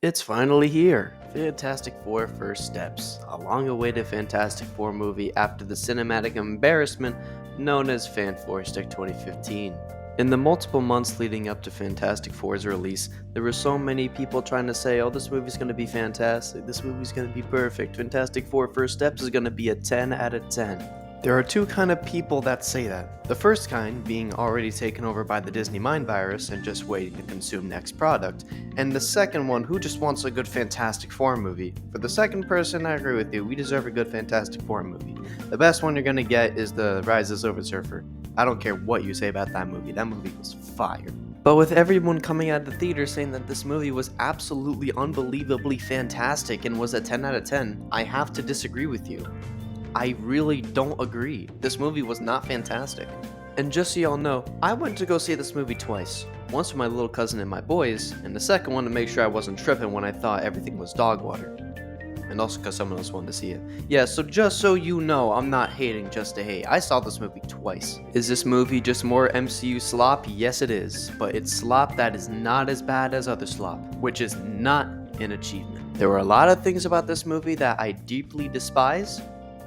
It's finally here! Fantastic Four First Steps, a long-awaited Fantastic Four movie after the cinematic embarrassment known as FanForstic 2015. In the multiple months leading up to Fantastic Four's release, there were so many people trying to say, oh, this movie's gonna be fantastic, this movie's gonna be perfect, Fantastic Four First Steps is gonna be a 10 out of 10. There are two kind of people that say that. The first kind being already taken over by the Disney mind virus and just waiting to consume next product, and the second one who just wants a good Fantastic Four movie. For the second person, I agree with you, we deserve a good Fantastic Four movie. The best one you're gonna get is the Rise of the Silver Surfer. I don't care what you say about that movie was fire. But with everyone coming out of the theater saying that this movie was absolutely unbelievably fantastic and was a 10 out of 10, I have to disagree with you. I really don't agree. This movie was not fantastic. And just so y'all know, I went to go see this movie twice. Once with my little cousin and my boys, and the second one to make sure I wasn't tripping when I thought everything was dog water. And also because someone else wanted to see it. Yeah, so just so you know, I'm not hating just to hate. I saw this movie twice. Is this movie just more MCU slop? Yes it is. But it's slop that is not as bad as other slop, which is not an achievement. There were a lot of things about this movie that I deeply despise,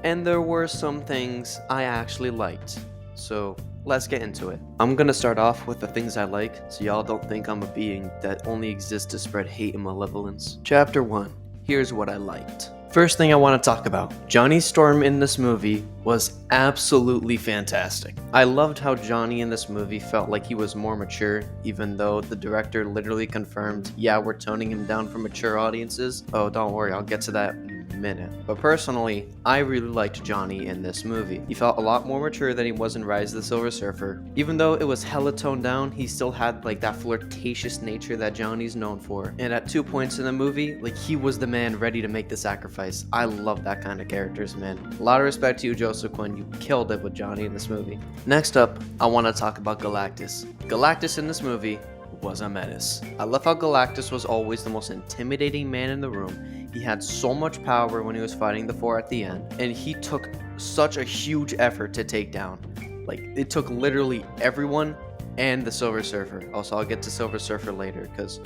and there were some things I actually liked. So let's get into it. I'm gonna start off with the things I like, so y'all don't think I'm a being that only exists to spread hate and malevolence. Chapter 1. Here's what I liked. First thing I want to talk about. Johnny Storm in this movie was absolutely fantastic. I loved how Johnny in this movie felt like he was more mature, even though the director literally confirmed, yeah, we're toning him down for mature audiences. Oh, don't worry, I'll get to that in a minute. But personally, I really liked Johnny in this movie. He felt a lot more mature than he was in Rise of the Silver Surfer. Even though it was hella toned down, he still had like that flirtatious nature that Johnny's known for. And at 2 points in the movie, like he was the man ready to make the sacrifice. I love that kind of characters, man. A lot of respect to you, Joseph Quinn. You killed it with Johnny in this movie. Next up, I want to talk about Galactus. Galactus in this movie was a menace. I love how Galactus was always the most intimidating man in the room. He had so much power when he was fighting the Four at the end, and he took such a huge effort to take down. Like, it took literally everyone and the Silver Surfer. Also, I'll get to Silver Surfer later, because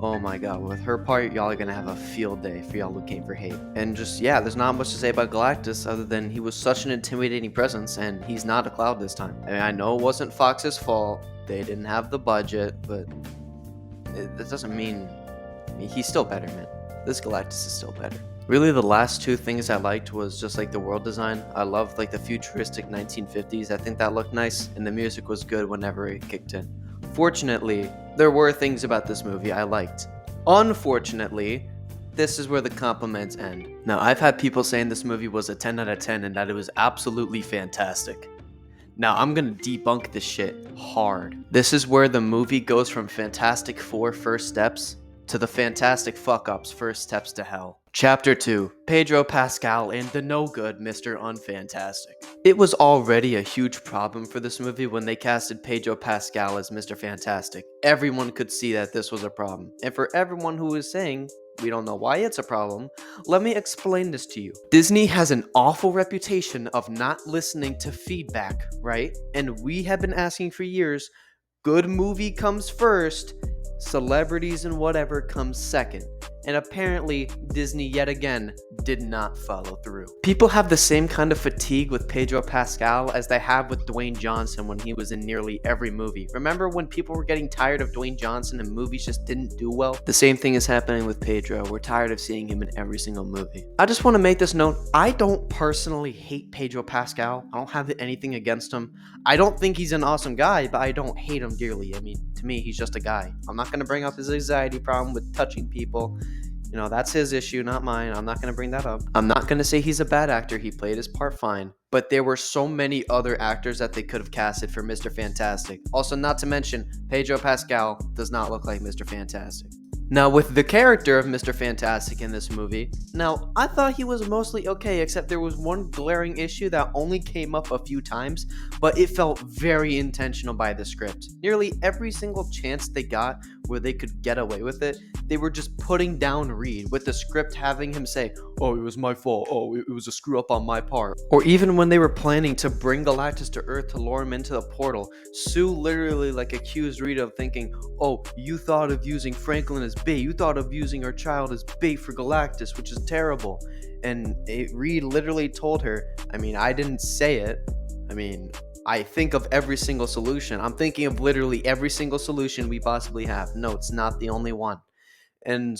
oh my god, with her part, y'all are gonna have a field day for y'all who came for hate. And just, yeah, there's not much to say about Galactus other than he was such an intimidating presence, and he's not a cloud this time. I mean, I know it wasn't Fox's fault, they didn't have the budget, but that doesn't mean, he's still better, man. This Galactus is still better. Really, the last two things I liked was just like the world design. I loved like the futuristic 1950s. I think that looked nice, and the music was good whenever it kicked in. Fortunately, there were things about this movie I liked. Unfortunately, this is where the compliments end. Now, I've had people saying this movie was a 10 out of 10 and that it was absolutely fantastic. Now, I'm gonna debunk this shit hard. This is where the movie goes from Fantastic Four First Steps to the Fantastic Fuck-Ups First Steps to Hell. Chapter 2. Pedro Pascal and the no-good Mr. Unfantastic. It was already a huge problem for this movie when they casted Pedro Pascal as Mr. Fantastic. Everyone could see that this was a problem. And for everyone who is saying, we don't know why it's a problem, let me explain this to you. Disney has an awful reputation of not listening to feedback, right? And we have been asking for years, good movie comes first, celebrities and whatever comes second. And apparently, Disney yet again did not follow through. People have the same kind of fatigue with Pedro Pascal as they have with Dwayne Johnson when he was in nearly every movie. Remember when people were getting tired of Dwayne Johnson and movies just didn't do well? The same thing is happening with Pedro. We're tired of seeing him in every single movie. I just want to make this note. I don't personally hate Pedro Pascal. I don't have anything against him. I don't think he's an awesome guy, but I don't hate him dearly. I mean, to me, he's just a guy. I'm not going to bring up his anxiety problem with touching people. You know, that's his issue, not mine. I'm not going to bring that up. I'm not going to say he's a bad actor. He played his part fine. But there were so many other actors that they could have casted for Mr. Fantastic. Also, not to mention, Pedro Pascal does not look like Mr. Fantastic. Now, with the character of Mr. Fantastic in this movie, now, I thought he was mostly okay, except there was one glaring issue that only came up a few times, but it felt very intentional by the script. Nearly every single chance they got where they could get away with it, they were just putting down Reed, with the script having him say, oh, it was my fault, oh, it was a screw up on my part. Or even when they were planning to bring Galactus to Earth to lure him into the portal, Sue literally like accused Reed of thinking, oh, you thought of using Franklin as bait, you thought of using our child as bait for Galactus, which is terrible. And Reed literally told her, I mean, I didn't say it, I mean, I think of every single solution. I'm thinking of literally every single solution we possibly have. No, it's not the only one. And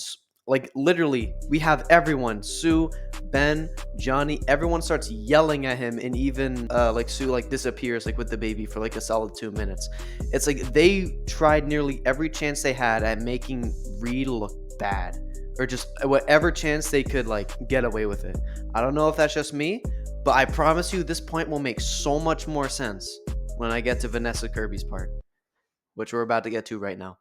like literally, we have everyone, Sue, Ben, Johnny, everyone starts yelling at him, and even like Sue like disappears like with the baby for like a solid 2 minutes. It's like they tried nearly every chance they had at making Reed look bad, or just whatever chance they could like get away with it. I don't know if that's just me, but I promise you this point will make so much more sense when I get to Vanessa Kirby's part, which we're about to get to right now.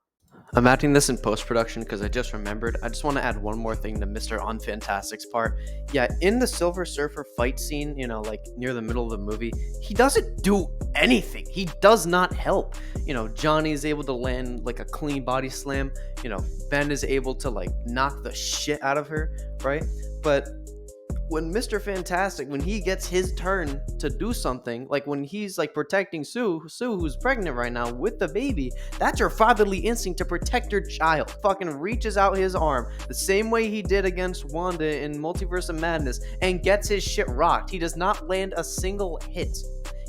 I'm adding this in post-production because I just remembered. I just want to add one more thing to Mr. UNFantastic's part. Yeah, in the Silver Surfer fight scene, you know, like near the middle of the movie, he doesn't do anything. He does not help. You know, Johnny is able to land like a clean body slam. You know, Ben is able to like knock the shit out of her, right? But when Mr. Fantastic, when he gets his turn to do something, like when he's like protecting Sue who's pregnant right now with the baby, that's your fatherly instinct to protect your child. Fucking reaches out his arm the same way he did against Wanda in Multiverse of Madness and gets his shit rocked. He does not land a single hit.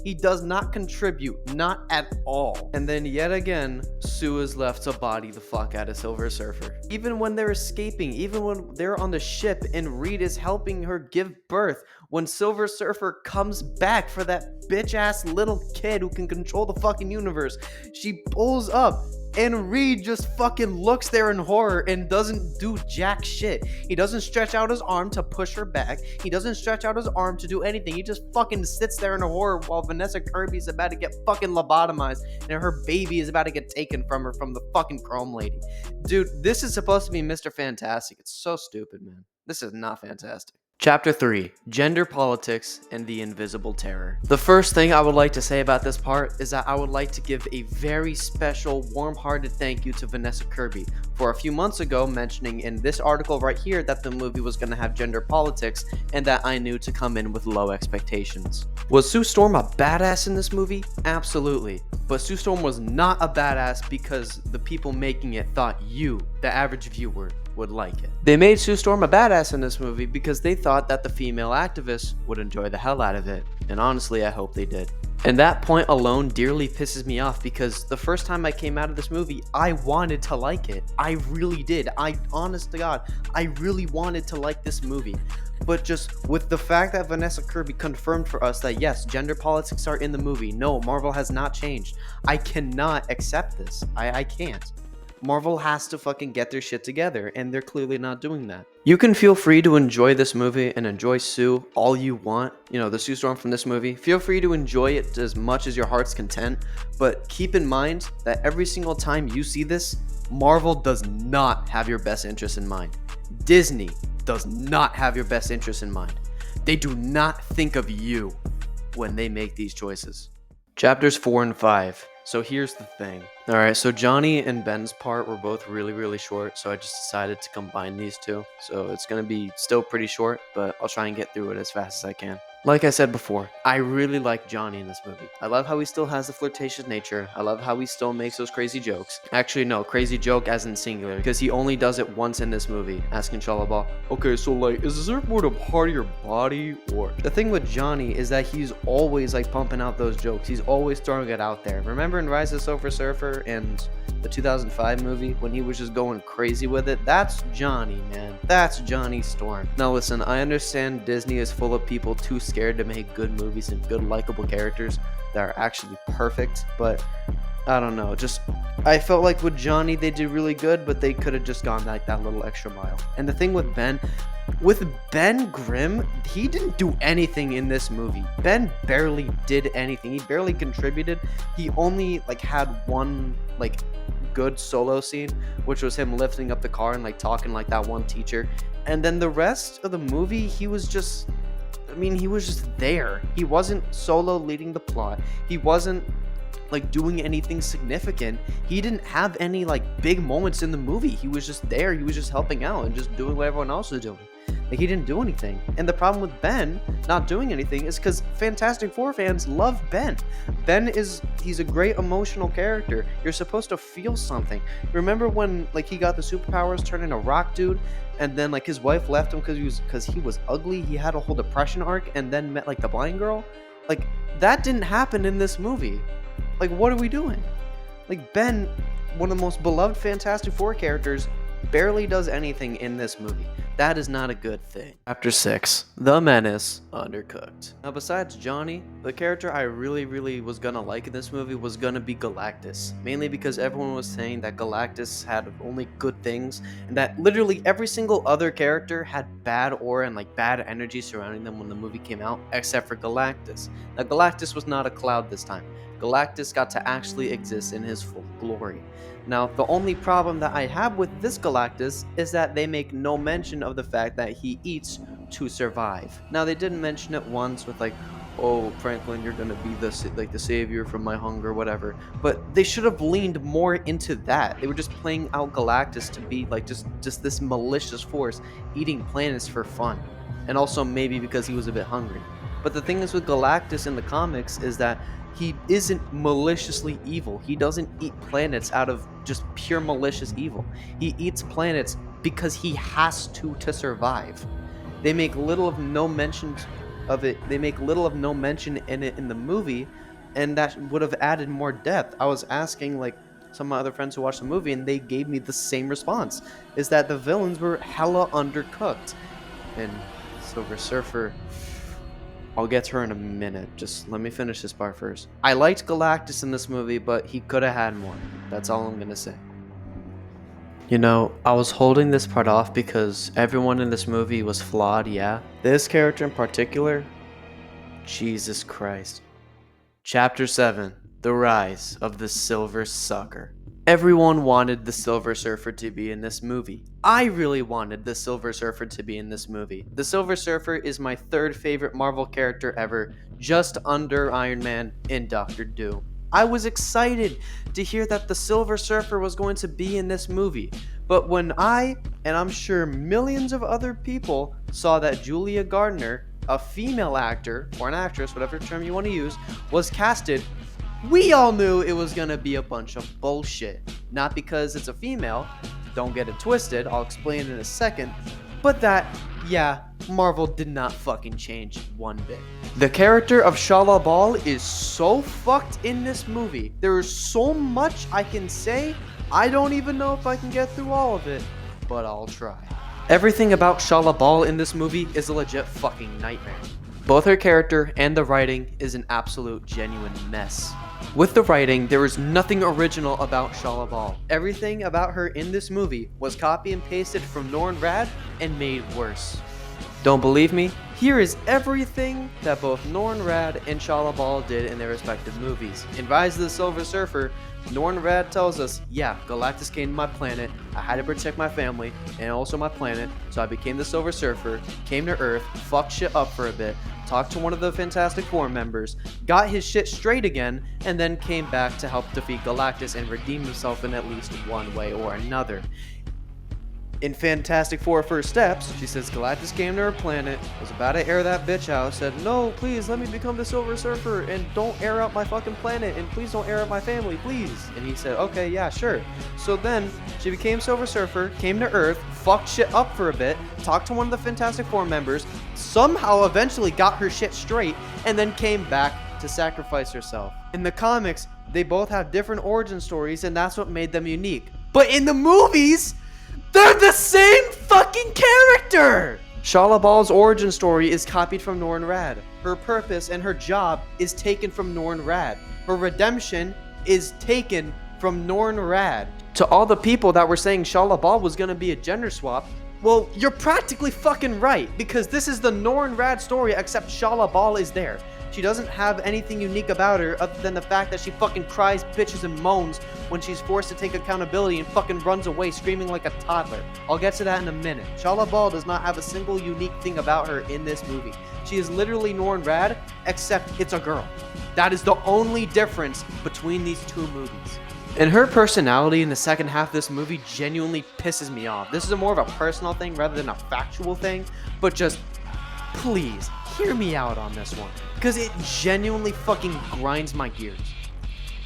He does not contribute, not at all. And then yet again, Sue is left to body the fuck out of Silver Surfer. Even when they're escaping, even when they're on the ship and Reed is helping her give birth, when Silver Surfer comes back for that bitch ass little kid who can control the fucking universe, she pulls up and Reed just fucking looks there in horror and doesn't do jack shit. He doesn't stretch out his arm to push her back. He doesn't stretch out his arm to do anything. He just fucking sits there in horror while Vanessa Kirby's about to get fucking lobotomized and her baby is about to get taken from her from the fucking Chrome Lady. Dude, this is supposed to be Mr. Fantastic. It's so stupid, man. This is not fantastic. Chapter 3, Gender Politics and the Invisible Terror. The first thing I would like to say about this part is that I would like to give a very special, warm-hearted thank you to Vanessa Kirby for a few months ago mentioning in this article right here that the movie was going to have gender politics and that I knew to come in with low expectations. Was Sue Storm a badass in this movie? Absolutely. But Sue Storm was not a badass because the people making it thought you, the average viewer, would like it. They made Sue Storm a badass in this movie because they thought that the female activists would enjoy the hell out of it. And honestly, I hope they did. And that point alone dearly pisses me off because the first time I came out of this movie, I wanted to like it. I really did. Honest to God, I really wanted to like this movie. But just with the fact that Vanessa Kirby confirmed for us that yes, gender politics are in the movie. No, Marvel has not changed. I cannot accept this. I can't. Marvel has to fucking get their shit together, and they're clearly not doing that. You can feel free to enjoy this movie and enjoy Sue all you want. You know, the Sue Storm from this movie. Feel free to enjoy it as much as your heart's content, but keep in mind that every single time you see this, Marvel does not have your best interest in mind. Disney does not have your best interest in mind. They do not think of you when they make these choices. Chapters 4 and 5. So here's the thing. Alright, so Johnny and Ben's part were both really short, so I just decided to combine these two. So it's going to be still pretty short, but I'll try and get through it as fast as I can. Like I said before, I really like Johnny in this movie. I love how he still has the flirtatious nature. I love how he still makes those crazy jokes. Actually, no, crazy joke as in singular, because he only does it once in this movie, asking Shalabah, okay, so like, is the surfboard a part of your body, or? The thing with Johnny is that he's always like pumping out those jokes. He's always throwing it out there. Remember in Rise of the Silver Surfer and the 2005 movie when he was just going crazy with it? That's Johnny, man. That's Johnny Storm. Now listen, I understand Disney is full of people too scared to make good movies and good likable characters that are actually perfect, but I don't know, just I felt like with Johnny they did really good, but they could have just gone like that little extra mile. And the thing with Ben Grimm, he didn't do anything in this movie. Ben barely did anything. He barely contributed. He only like had one like good solo scene, which was him lifting up the car and like talking like that one teacher. And then the rest of the movie, he was just there. He wasn't solo leading the plot. He wasn't like doing anything significant. He didn't have any like big moments in the movie. He was just there. He was just helping out and just doing what everyone else was doing. Like, he didn't do anything. And the problem with Ben not doing anything is because Fantastic Four fans love Ben. He's a great emotional character. You're supposed to feel something. Remember when like he got the superpowers, turned into Rock Dude, and then like his wife left him because he was ugly. He had a whole depression arc and then met like the blind girl. Like, that didn't happen in this movie. Like, what are we doing? Like, Ben, one of the most beloved Fantastic Four characters, barely does anything in this movie. That is not a good thing. Chapter 6, The Menace, Undercooked. Now, besides Johnny, the character I really was gonna like in this movie was gonna be Galactus. Mainly because everyone was saying that Galactus had only good things, and that literally every single other character had bad aura and like bad energy surrounding them when the movie came out, except for Galactus. Now, Galactus was not a cloud this time. Galactus got to actually exist in his full glory. Now, the only problem that I have with this Galactus is that they make no mention of the fact that he eats to survive. Now, they didn't mention it once with like, oh, Franklin, you're gonna be the savior from my hunger, whatever. But they should have leaned more into that. They were just playing out Galactus to be like just this malicious force eating planets for fun, and also maybe because he was a bit hungry. But the thing is with Galactus in the comics is that he isn't maliciously evil. He doesn't eat planets out of just pure malicious evil. He eats planets because he has to survive. They make little of no mention of it. They make little of no mention in it in the movie, and that would have added more depth. I was asking like some of my other friends who watched the movie, and they gave me the same response: is that the villains were hella undercooked. And Silver Surfer, I'll get to her in a minute. Just let me finish this part first. I liked Galactus in this movie, but he could have had more. That's all I'm gonna say. You know, I was holding this part off because everyone in this movie was flawed, yeah. This character in particular, Jesus Christ. Chapter 7, The Rise of the Silver Sucker. Everyone wanted the Silver Surfer to be in this movie. I really wanted the Silver Surfer to be in this movie. The Silver Surfer is my third favorite Marvel character ever, just under Iron Man and Doctor Doom. I was excited to hear that the Silver Surfer was going to be in this movie. But when I, and I'm sure millions of other people, saw that Julia Garner, a female actor, or an actress, whatever term you want to use, was casted, we all knew it was gonna be a bunch of bullshit. Not because it's a female, don't get it twisted, I'll explain in a second, but that, yeah, Marvel did not fucking change one bit. The character of Shala Bal is so fucked in this movie. There is so much I can say, I don't even know if I can get through all of it, but I'll try. Everything about Shala Bal in this movie is a legit fucking nightmare. Both her character and the writing is an absolute genuine mess. With the writing, there is nothing original about Shala Bal. Everything about her in this movie was copy and pasted from Norrin Rad and made worse. Don't believe me? Here is everything that both Norrin Rad and Shala Bal did in their respective movies. In Rise of the Silver Surfer, Norrin Rad tells us, yeah, Galactus came to my planet, I had to protect my family, and also my planet, so I became the Silver Surfer, came to Earth, fucked shit up for a bit, talked to one of the Fantastic Four members, got his shit straight again, and then came back to help defeat Galactus and redeem himself in at least one way or another. In Fantastic Four First Steps, she says Galactus came to her planet, was about to air that bitch out, said, no, please, let me become the Silver Surfer, and don't air out my fucking planet, and please don't air out my family, please. And he said, okay, yeah, sure. So then, she became Silver Surfer, came to Earth, fucked shit up for a bit, talked to one of the Fantastic Four members, somehow eventually got her shit straight, and then came back to sacrifice herself. In the comics, they both have different origin stories, and that's what made them unique. But in the movies, they're the same fucking character! Shala Bal's origin story is copied from Norrin Rad. Her purpose and her job is taken from Norrin Rad. Her redemption is taken from Norrin Rad. To all the people that were saying Shala Bal was gonna be a gender swap, well, you're practically fucking right, because this is the Norrin Rad story except Shala Bal is there. She doesn't have anything unique about her other than the fact that she fucking cries, bitches, and moans when she's forced to take accountability and fucking runs away screaming like a toddler. I'll get to that in a minute. Shalla Ball does not have a single unique thing about her in this movie. She is literally Norn Rad, except it's a girl. That is the only difference between these two movies. And her personality in the second half of this movie genuinely pisses me off. This is more of a personal thing rather than a factual thing, but just please hear me out on this one, because it genuinely fucking grinds my gears.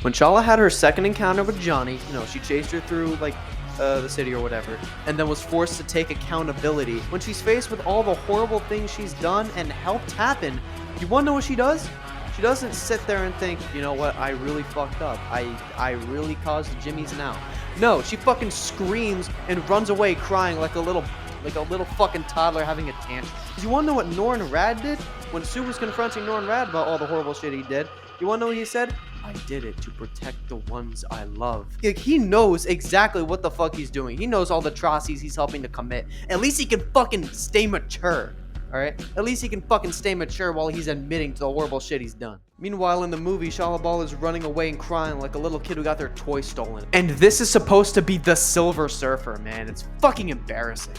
When Shala had her second encounter with Johnny, she chased her through like the city or whatever, and then was forced to take accountability. When she's faced with all the horrible things she's done and helped happen, you wanna know what she does? She doesn't sit there and think, you know what, I really fucked up. I really caused Jimmy's now. No, she fucking screams and runs away crying like a little fucking toddler having a tantrum. You wanna know what Norn Rad did? When Sue was confronting Norn Rad about all the horrible shit he did, you wanna know what he said? I did it to protect the ones I love. Like, he knows exactly what the fuck he's doing. He knows all the atrocities he's helping to commit. At least he can fucking stay mature. Alright? At least he can fucking stay mature while he's admitting to the horrible shit he's done. Meanwhile, in the movie, Shala Ball is running away and crying like a little kid who got their toy stolen. And this is supposed to be the Silver Surfer, man. It's fucking embarrassing.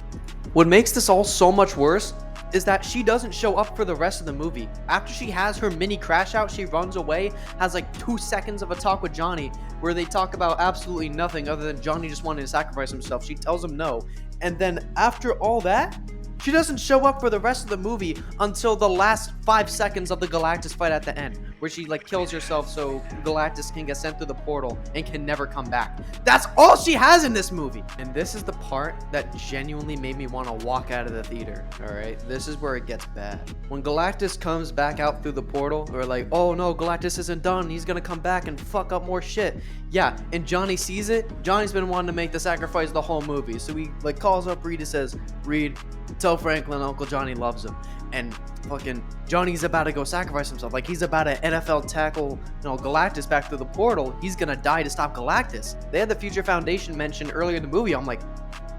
What makes this all so much worse is that she doesn't show up for the rest of the movie. After she has her mini crash out, she runs away, has like 2 seconds of a talk with Johnny where they talk about absolutely nothing other than Johnny just wanting to sacrifice himself. She tells him no. And then after all that, she doesn't show up for the rest of the movie until the last 5 seconds of the Galactus fight at the end, where she like kills herself so Galactus can get sent through the portal and can never come back. That's all she has in this movie. And this is the part that genuinely made me want to walk out of the theater. All right, this is where it gets bad. When Galactus comes back out through the portal, we're like, oh no, Galactus isn't done. He's gonna come back and fuck up more shit. Yeah, and Johnny sees it. Johnny's been wanting to make the sacrifice the whole movie, so he like calls up Reed and says, Reed, tell Franklin Uncle Johnny loves him. And fucking Johnny's about to go sacrifice himself. Like, he's about to NFL tackle, Galactus back through the portal. He's gonna die to stop Galactus. They had the Future Foundation mentioned earlier in the movie. I'm like,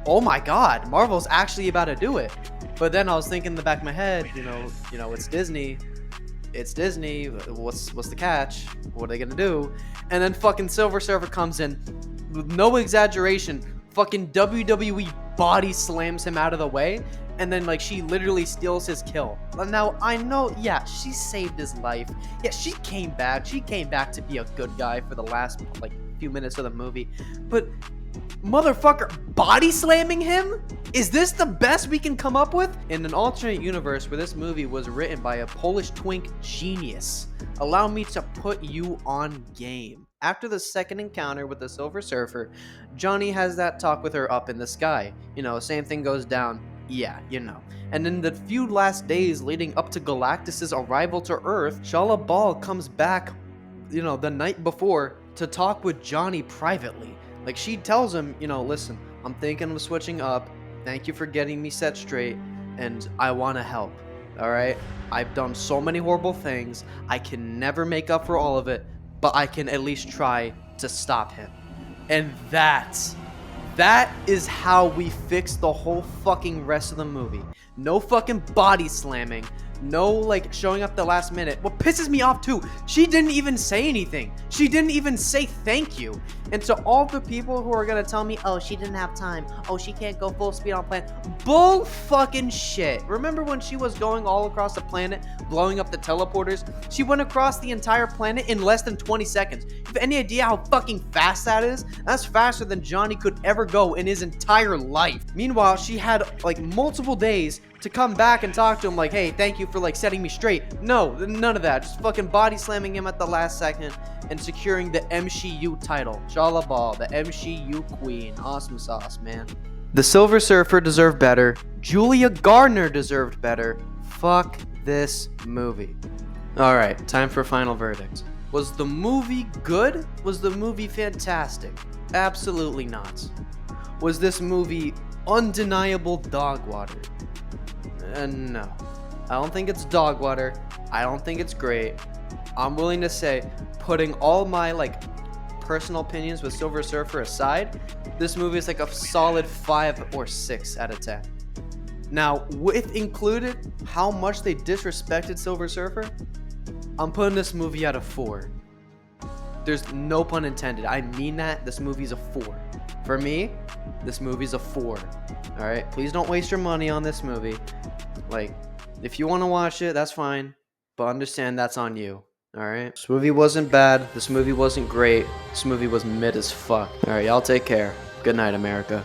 oh my god, Marvel's actually about to do it. But then I was thinking in the back of my head, it's Disney. It's Disney. What's the catch? What are they gonna do? And then fucking Silver Surfer comes in, with no exaggeration, fucking WWE body slams him out of the way, and then like she literally steals his kill. Now I know, yeah, she saved his life. Yeah, she came back to be a good guy for the last like few minutes of the movie, but motherfucker body slamming him? Is this the best we can come up with? In an alternate universe where this movie was written by a Polish twink genius, allow me to put you on game. After the second encounter with the Silver Surfer, Johnny has that talk with her up in the sky. Same thing goes down. Yeah, And in the few last days leading up to Galactus' arrival to Earth, Shala Ball comes back, the night before to talk with Johnny privately. Like, she tells him, listen, I'm thinking of switching up. Thank you for getting me set straight, and I want to help. All right? I've done so many horrible things. I can never make up for all of it, but I can at least try to stop him. And that is how we fix the whole fucking rest of the movie. No fucking body slamming. No, like, showing up the last minute. What pisses me off, too, she didn't even say anything. She didn't even say thank you. And to all the people who are gonna tell me, oh, she didn't have time. Oh, she can't go full speed on planet. Bull fucking shit. Remember when she was going all across the planet, blowing up the teleporters? She went across the entire planet in less than 20 seconds. You have any idea how fucking fast that is? That's faster than Johnny could ever go in his entire life. Meanwhile, she had, like, multiple days to come back and talk to him like, hey, thank you for like setting me straight. No, none of that. Just fucking body slamming him at the last second and securing the MCU title. Shala Ball, the MCU queen. Awesome sauce, man. The Silver Surfer deserved better. Julia Garner deserved better. Fuck this movie. Alright, time for final verdict. Was the movie good? Was the movie fantastic? Absolutely not. Was this movie undeniable dog water? No. I don't think it's dog water. I don't think it's great. I'm willing to say, putting all my like personal opinions with Silver Surfer aside, this movie is like a solid 5 or 6 out of 10. Now, with included how much they disrespected Silver Surfer, I'm putting this movie at a 4. There's no pun intended. I mean that. This movie's a 4. For me, this movie's a 4. All right? Please don't waste your money on this movie. Like, if you want to watch it, that's fine. But understand that's on you. All right? This movie wasn't bad. This movie wasn't great. This movie was mid as fuck. All right, y'all take care. Good night, America.